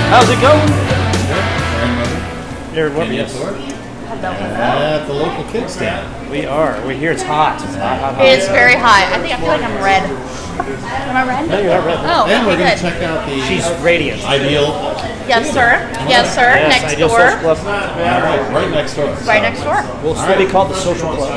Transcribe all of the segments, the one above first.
How's it going? Aaron Weber, yes. At the local kick stand. We're here. It's hot. It's very hot. I think I feel like I'm red. Am I red? No, you're not red. Oh, And we're going to good. check out the She's radiant. Ideal. Yes, sir. Yes, sir. Yes, Next Ideal door. Social Club. Right next door. Right next door. Will still be called the Social Club.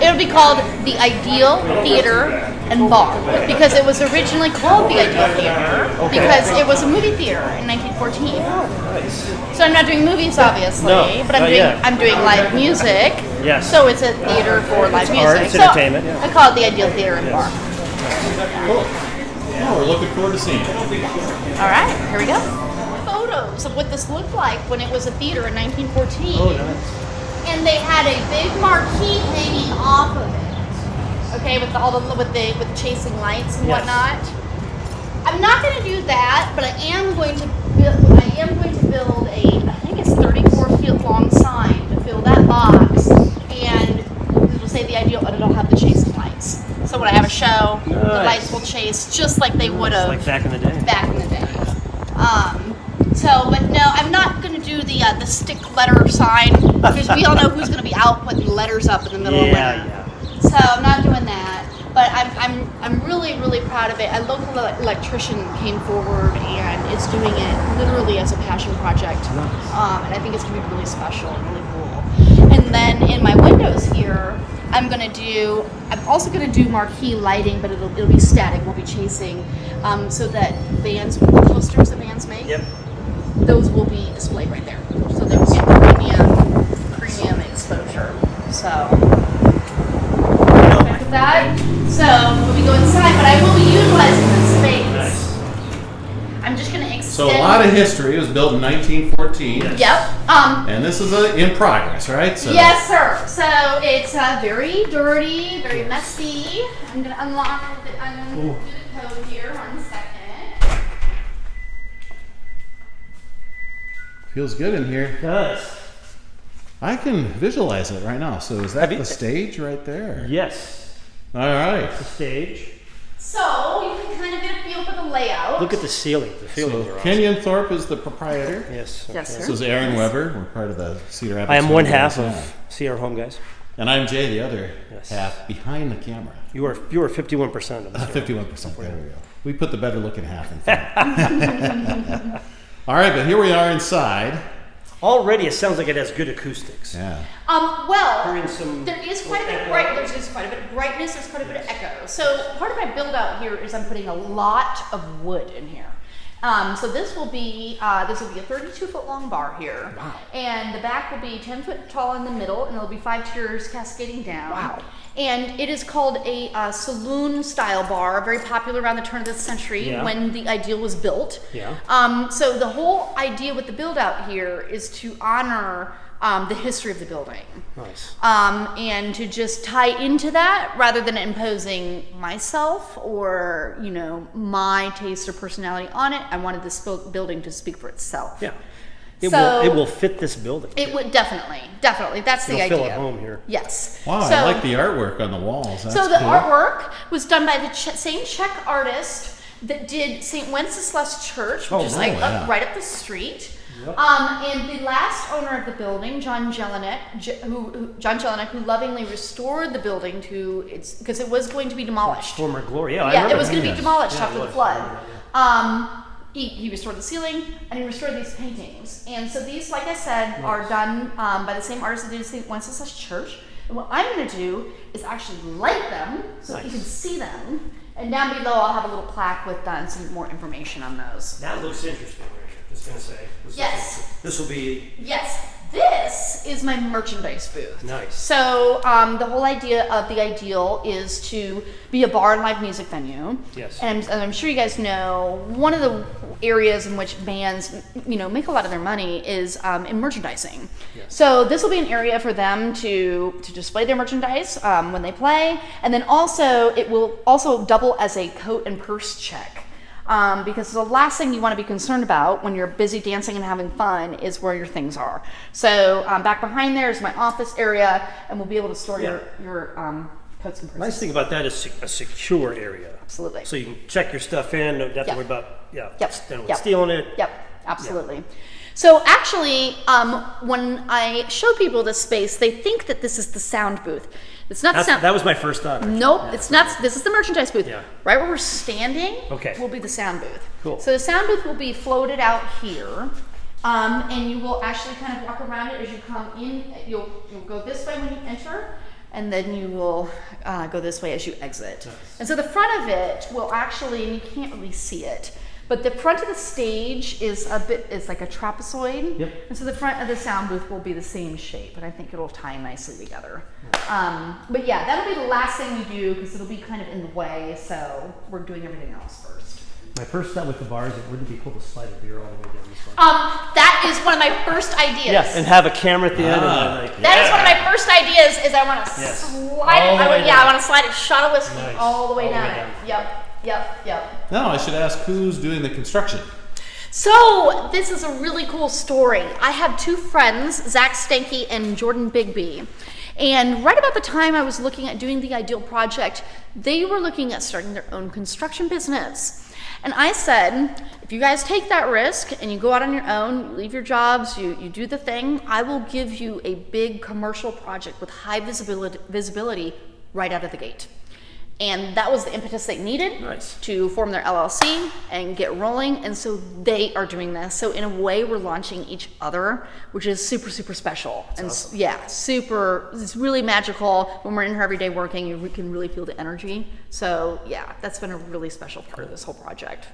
It would be called the Ideal Theater and Bar because it was originally called the Ideal Theater because it was a movie theater in 1914. Nice. So I'm not doing movies, obviously, No, but not yet. I'm doing live music. Yes. So it's a theater for live music. art, it's so entertainment, yeah. I call it the Ideal Theater and Bar. Cool. Oh, we're looking forward to seeing it. All right, here we go. Photos of what this looked like when it was a theater in 1914. Oh, nice. And they had a big marquee hanging off of it. Okay, with the chasing lights and Yes. whatnot. I'm not going to do that, but I am going to build a, I think it's 34 feet long sign to fill that box, and it'll say the Ideal, and it'll have the chasing lights. So when I have a show, the lights will chase just like they would have. Like back in the day. Back in the day. But no, I'm not going to do the stick letter sign because we all know who's going to be out putting letters up in the middle of winter. Yeah. So I'm not doing that. But I'm really, really proud of it. A local electrician came forward and is doing it literally as a passion project. Nice. And I think it's going to be really special and really cool. And then in my windows here, I'm also going to do marquee lighting, but it'll be static. We'll be chasing, so that posters that bands make. Yep. Those will be displayed right there, so they will get premium exposure. So with that, so we'll be going inside, but I will be utilizing the space. Nice. I'm just going to extend. So a lot of history. It was built in 1914. Yes. Yep. And this is in progress, right? So Yes, sir. So it's very dirty, very messy. I'm going to unlock the code here. 1 second. feels good in here. It does. I can visualize it right now. So is that the stage right there? Yes. All right. That's the stage. So you can kind of get a feel for the layout. Look at the ceiling. The ceilings are awesome. Kenyon Thorpe is the proprietor. Yes. Yes, sir. This is Aaron Weber. We're part of the Cedar Rapids. I am one half Home of Guys. CR Home Guys. And I'm Jay, the other Yes. half behind the camera. You are 51% of the 51%. There we go. We put the better looking half in front. All right, but here we are inside. Already, it sounds like it has good acoustics. Yeah. Well, Hearing some there is quite a bit of brightness. There's quite a bit of brightness. There's quite a bit of echo. So part of my build out here is I'm putting a lot of wood in here. So this will be a 32-foot long bar here. Wow. And the back will be 10 foot tall in the middle, and there'll be 5 tiers cascading down. Wow. And it is called a saloon style bar, very popular around the turn of the century when the Ideal was built. Yeah. So the whole idea with the build out here is to honor the history of the building. Nice. And to just tie into that rather than imposing myself or, my taste or personality on it. I wanted this building to speak for itself. Yeah. It will fit this building. It would definitely. That's the idea. You'll feel at home here. Yes. Wow, So- I like the artwork on the walls. That's so the cool. artwork was done by the same Czech artist that did St. Wenceslas Church, which is right up the street. Yep. And the last owner of the building, John Jelinek, who lovingly restored the building because it was going to be demolished. Former glory. Yeah, I Yeah, remember it was that. going to be demolished Yeah, after it the was. flood. He restored the ceiling and he restored these paintings. And so these, like I said, are done by the same artist that did St. Wenceslas Church. And what I'm going to do is actually light them so that you can see them. And down below, I'll have a little plaque with some more information on those. That looks interesting, Rachel. Just going to say. This will be. Yes. This is my merchandise booth. Nice. So the whole idea of the Ideal is to be a bar and live music venue. Yes. And I'm sure you guys know one of the areas in which bands, make a lot of their money is in merchandising. Yes. So this will be an area for them to display their merchandise when they play, and then also it will also double as a coat and purse check. Because the last thing you want to be concerned about when you're busy dancing and having fun is where your things are. So back behind there is my office area, and we'll be able to store your coats and purses. Nice thing about that is a secure area. Absolutely. So you can check your stuff in. Don't have to worry about anyone stealing it. Yep. absolutely. So actually, when I show people this space, they think that this is the sound booth. It's not the sound. That was my first thought. Actually. Nope, Yeah, it's not. This is the merchandise booth. Yeah. Right where we're standing will be the sound booth. Cool. So the sound booth will be floated out here, and you will actually kind of walk around it as you come in. You'll go this way when you enter, and then you will go this way as you exit. Nice. And so the front of it will actually, and you can't really see it, but the front of the stage is like a trapezoid. Yep. And so the front of the sound booth will be the same shape, and I think it'll tie nicely together. But yeah, that'll be the last thing we do because it'll be kind of in the way, so we're doing everything else first. My first thought with the bars, it wouldn't be cool to slide a beer all the way down this one. That is one of my first ideas. Yeah, and have a camera at the end. And That is one of my first ideas. Is I want to slide it. I want to slide a shot of whiskey all the way down. Yep. Now I should ask who's doing the construction. So this is a really cool story. I have two friends, Zach Stanky and Jordan Bigby. And right about the time I was looking at doing the Ideal Project, they were looking at starting their own construction business. And I said, if you guys take that risk and you go out on your own, you leave your jobs, you do the thing, I will give you a big commercial project with high visibility right out of the gate. And that was the impetus they needed to form their LLC and get rolling. And so they are doing this. So in a way, we're launching each other, which is super, super special. That's awesome. Yeah, super. It's really magical. When we're in here every day working, we can really feel the energy. So yeah, that's been a really special part of this whole project.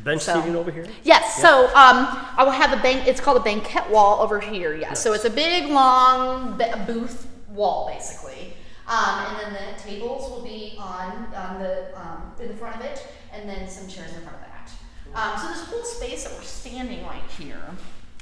Bench seating over here? Yes. Yeah. So I will have it's called a Banquette Wall over here. Yeah. Nice. So it's a big, long booth wall, basically. And then the tables will be on in the front of it, and then some chairs in front of that. So this whole space that we're standing right here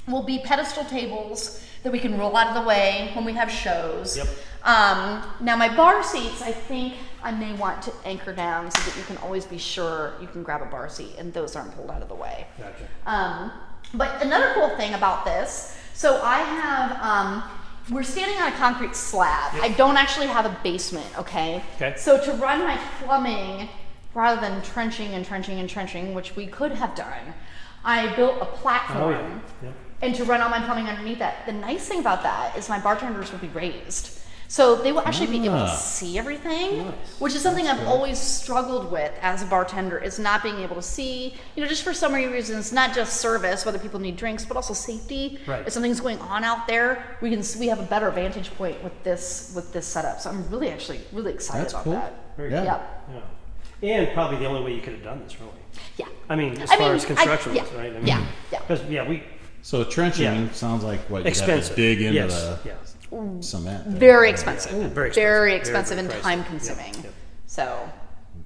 will be pedestal tables that we can roll out of the way when we have shows. Yep. Now my bar seats, I think I may want to anchor down so that you can always be sure you can grab a bar seat, and those aren't pulled out of the way. Gotcha. But another cool thing about this, so I have. We're standing on a concrete slab. Yep. I don't actually have a basement, okay? So to run my plumbing, rather than trenching, which we could have done, I built a platform. And to run all my plumbing underneath that. The nice thing about that is my bartenders will be raised. So they will actually be able to see everything, which is something I've always struggled with as a bartender, is not being able to see, just for so many reasons, not just service, whether people need drinks, but also safety. If something's going on out there, we have a better vantage point with this setup. So I'm really excited about that. Very cool. Yeah. And probably the only way you could have done this, really. Yeah. I mean, as far as construction was, right? I mean, because So trenching sounds like what you have to dig into the cement. Very expensive. Very expensive and time consuming. So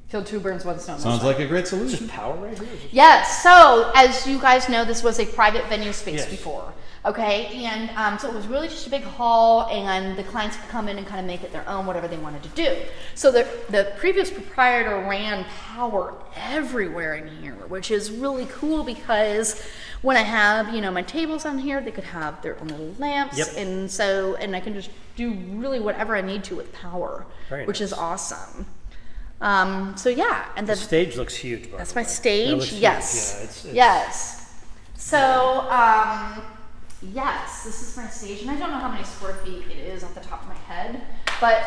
kill two birds, one stone. Sounds like a great solution. Just power right here. Yes. So as you guys know, this was a private venue space before. Okay, and so it was really just a big hall, and the clients could come in and kind of make it their own, whatever they wanted to do. So the previous proprietor ran power everywhere in here, which is really cool because when I have my tables on here, they could have their own little lamps, and I can just do really whatever I need to with power, which is awesome. So yeah, and the stage looks huge. That's my stage. Yes. Yeah, it's yes. So. Yes, this is my stage, and I don't know how many square feet it is off the top of my head, but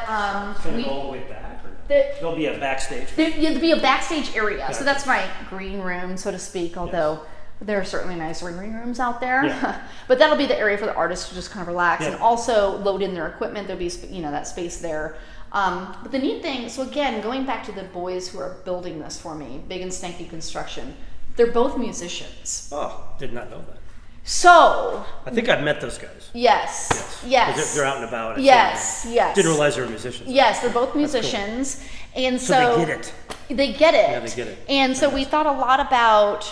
it's going to go all the way back, or there'll be a backstage. There'll be a backstage area, so that's my green room, so to speak. Although there are certainly nicer green rooms out there, but that'll be the area for the artists to just kind of relax and also load in their equipment. There'll be that space there. But the neat thing, so again, going back to the boys who are building this for me, Big and Stanky Construction, they're both musicians. Oh, did not know that. So I think I've met those guys. Yes. They're out and about. Yes. Didn't realize they were musicians. Yes, they're both musicians, cool. And so they get it. They get it. Yeah, they get it. And so we thought a lot about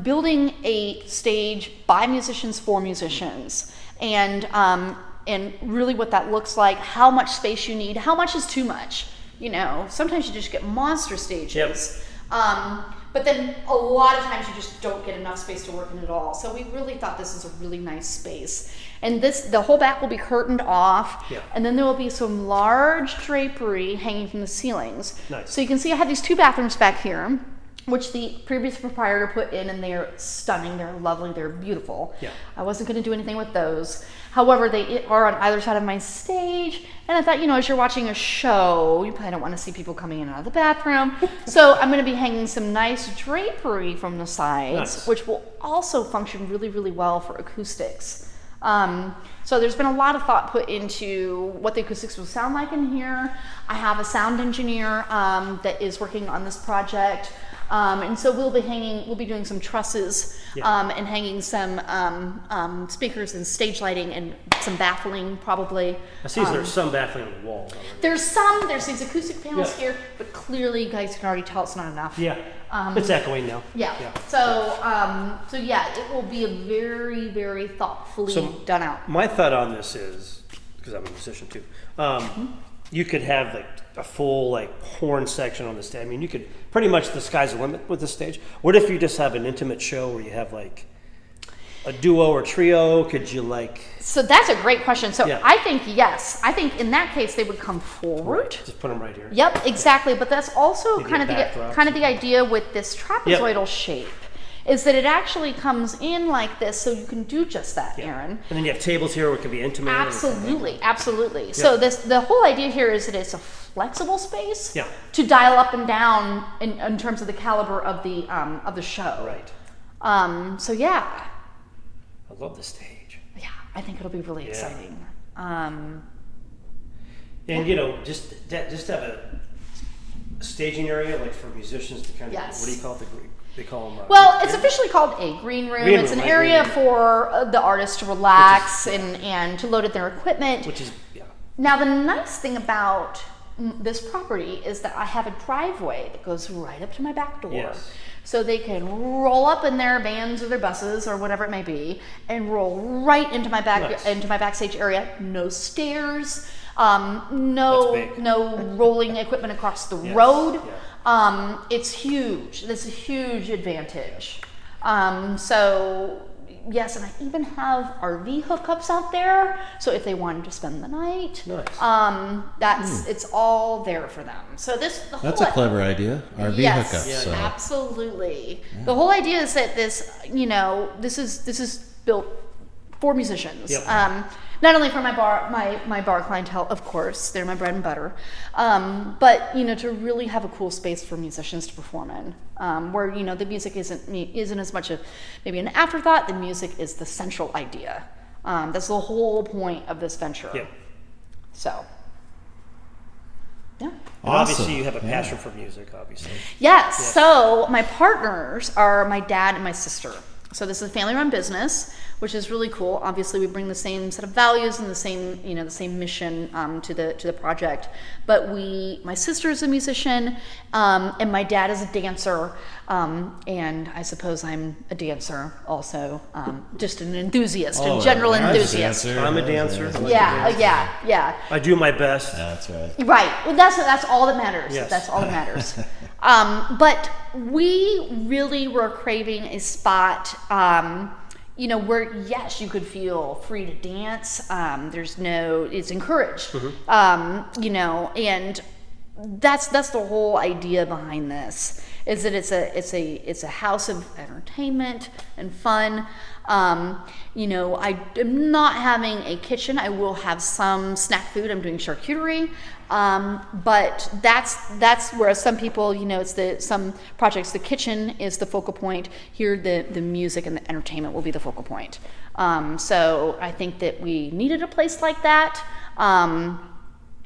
building a stage by musicians for musicians, and really what that looks like, how much space you need, how much is too much. Sometimes you just get monster stages. But then a lot of times you just don't get enough space to work in at all. So we really thought this was a really nice space. And the whole back will be curtained off. And then there will be some large drapery hanging from the ceilings. Nice. So you can see I have these two bathrooms back here. which the previous proprietor put in, and they're stunning, they're lovely, they're beautiful. Yeah. I wasn't going to do anything with those. However, they are on either side of my stage, and I thought, as you're watching a show, you probably don't want to see people coming in and out of the bathroom. So I'm going to be hanging some nice drapery from the sides, Nice. which will also function really, really well for acoustics. So there's been a lot of thought put into what the acoustics will sound like in here. I have a sound engineer that is working on this project. And so we'll be doing some trusses, Yeah. and hanging some speakers and stage lighting and some baffling probably. I see there's some baffling on the wall. There's these acoustic panels Yeah. here, but clearly you guys can already tell it's not enough. Yeah. It's echoing now. Yeah. So yeah, it will be a very, very thoughtfully done out. My thought on this is, because I'm a musician too, you could have like a full horn section on the stage. I mean, you could pretty much, the sky's the limit with the stage. What if you just have an intimate show where you have a duo or trio? Could you So that's a great question. So Yeah. I think yes. I think in that case they would come forward. just put them right here? Yep, exactly. But that's also Maybe kind a of the backdrop. idea with this trapezoidal shape, is that it actually comes in like this, so you can do just that, Aaron. And then you have tables here where it can be intimate. Absolutely, absolutely. So the whole idea here is that it's a flexible space Yeah. to dial up and down in terms of the caliber of the show. Right. So yeah, I love the stage. yeah, I think it'll be really exciting. And just have a staging area for musicians to kind of, Yes. what do you call it? They call them. Well, it's officially called a green room. Green It's room, an right, area green room. for the artists to relax and to load in their equipment. Which is Now, the nice thing about this property is that I have a driveway that goes right up to my back door. Yes. So they can roll up in their vans or their buses or whatever it may be and roll right into my Nice. backstage area. No stairs, That's big. no rolling equipment across the Yes, road. yeah. It's huge. That's a huge advantage. So yes, and I even have RV hookups out there. So if they wanted to spend the night, Nice. it's all there for them. So That's a clever idea. RV yes, hookups. So. absolutely. The whole idea is that this is built for musicians. Yep. Not only for my bar clientele, of course, they're my bread and butter, but to really have a cool space for musicians to perform in, where the music isn't as much maybe an afterthought. The music is the central idea. That's the whole point of this venture. Yep. So, yeah. And Awesome. obviously, you have a passion for music, obviously. Yes. So my partners are my dad and my sister. So this is a family-run business, which is really cool. Obviously, we bring the same set of values and the same mission to the project. But my sister is a musician, and my dad is a dancer, and I suppose I'm a dancer also, just an enthusiast, a general enthusiast. I'm a dancer. Yeah. I do my best. That's right. Right. Well, that's all that matters. Yes. That's all that matters. But we really were craving a spot, where yes, you could feel free to dance. It's encouraged. And that's the whole idea behind this. Is that it's a house of entertainment and fun. I am not having a kitchen. I will have some snack food. I'm doing charcuterie, but that's where some people, some projects, the kitchen is the focal point. Here, the music and the entertainment will be the focal point. So I think that we needed a place like that.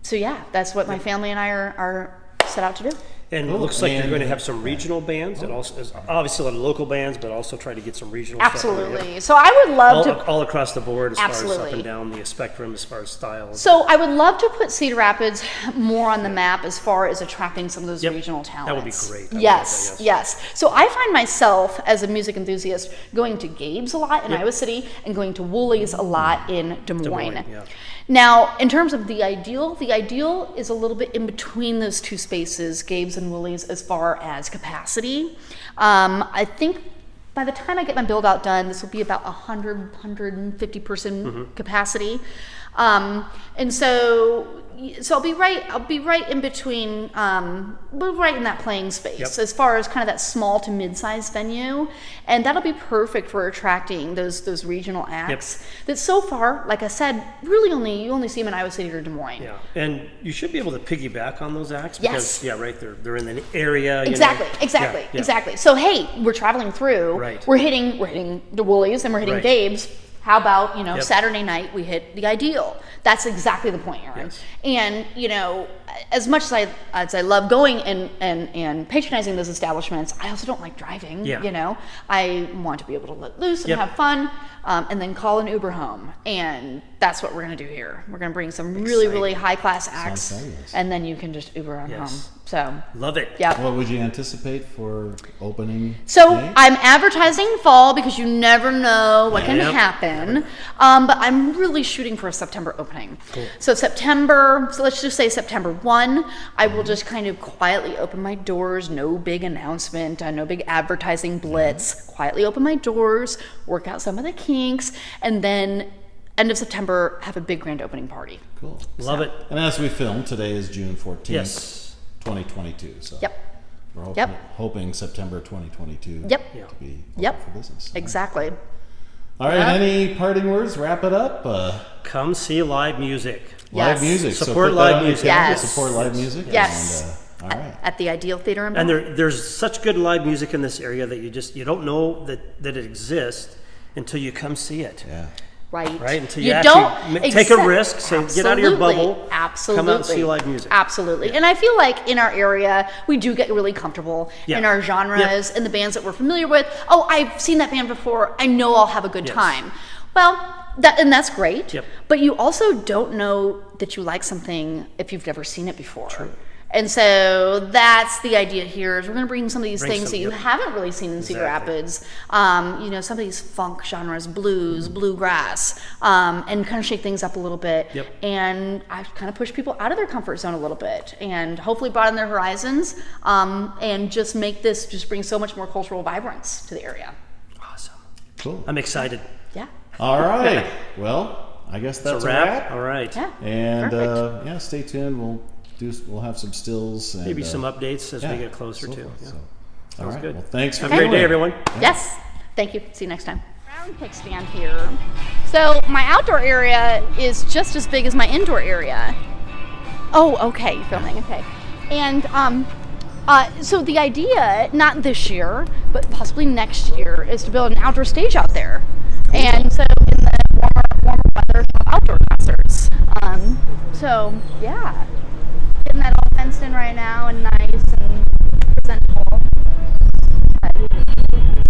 So yeah, that's what my family and I are set out to do. And it looks like you're going to have some regional bands, and also obviously a lot of local bands, but also try to get some regional Absolutely. stuff. Yeah. So I would love to. All across the board, as far as up Absolutely. and down the spectrum, as far as styles. So I would love to put Cedar Rapids more on the map as far as attracting some of those regional talents. That would be great. I would Yes, love that, yes. So I find myself as a music enthusiast going to Gabe's a lot in Iowa City and going to Woolies a lot in Des Moines. Yeah. Now, in terms of the ideal is a little bit in between those two spaces, Gabe's and Woolies, as far as capacity. I think by the time I get my build out done, this will be about 150 person capacity. And so I'll be right in between, right in that playing space as far as kind of that small to mid-sized venue, and that'll be perfect for attracting those regional acts that so far, like I said, really you only see them in Iowa City or Des Moines. Yeah, and you should be able to piggyback on those acts because Yes. they're in the area. Exactly. So hey, we're traveling through. Right. We're hitting the Woolies and we're hitting Right. Dave's. How about, Saturday night we hit the Ideal? That's exactly the point, Aaron. Yes. And, as much as I love going and patronizing those establishments, I also don't like driving, Yeah. I want to be able to let loose and Yep. have fun, and then call an Uber home. And that's what we're going to do here. We're going to bring some really, really high-class acts, fabulous. and then you can just Uber on home. So, Love it. yeah. What would you anticipate for opening So day? I'm advertising fall because you never know what can happen. But I'm really shooting for a September opening. Cool. So let's just say September 1, I will just kind of quietly open my doors, no big announcement, no big advertising blitz, quietly open my doors, work out some of the kinks, and then end of September, have a big grand opening party. Cool. Love it. And as we film, today is June 14th, Yes. 2022. So Yep. we're hoping September 2022 Yep. to be Yep. open for business. Exactly. All right, any parting words? Wrap it up. Come see live music. Yes. Live music. Support put that live on your music. calendar, Yes. Support live music. Yes. And, all right. At the Ideal Theater in And Bellevue. there's such good live music in this area that you don't know that it exists until you come see it. Yeah. Right? Until you you don't actually take a risk, say, get out of your bubble, Absolutely. come out and see live music. Absolutely. And I feel like in our area, we do get really comfortable Yeah. in our genres and the bands that we're familiar with. Oh, I've seen that band before. I know I'll have a good Yes. time. Well, that's great. Yep. But you also don't know that you like something if you've never seen it before. True. And so that's the idea here is we're going to bring some of these things that you yep. haven't really seen in Cedar Exactly. Rapids. Some of these funk genres, blues, bluegrass, and kind of shake things up a little bit. Yep. And I've kind of pushed people out of their comfort zone a little bit and hopefully broaden their horizons and just bring so much more cultural vibrance to the area. Awesome. Cool. I'm excited. Yeah. All right. Well, I guess that's It's a wrap. All right. Yeah. And Perfect. stay tuned. We'll have some stills and Maybe some updates as yeah, we get closer so to. forth. Yeah. So, all right. good. Well, thanks for Have a great day, doing it. everyone. Yes. Thank you. See you next time. Round kickstand here. So my outdoor area is just as big as my indoor area. Oh, okay. You're filming. Okay. And so the idea, not this year, but possibly next year, is to build an outdoor stage out there. And so in the warmer weather, have outdoor concerts. So yeah, getting that all fenced in right now and nice and presentable.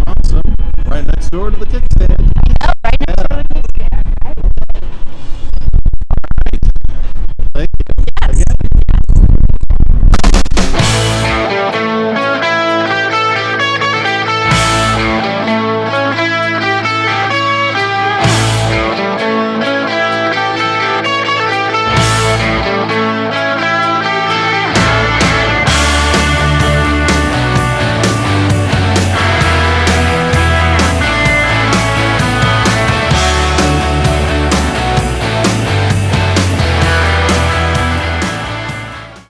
Awesome. Right next door to the kickstand.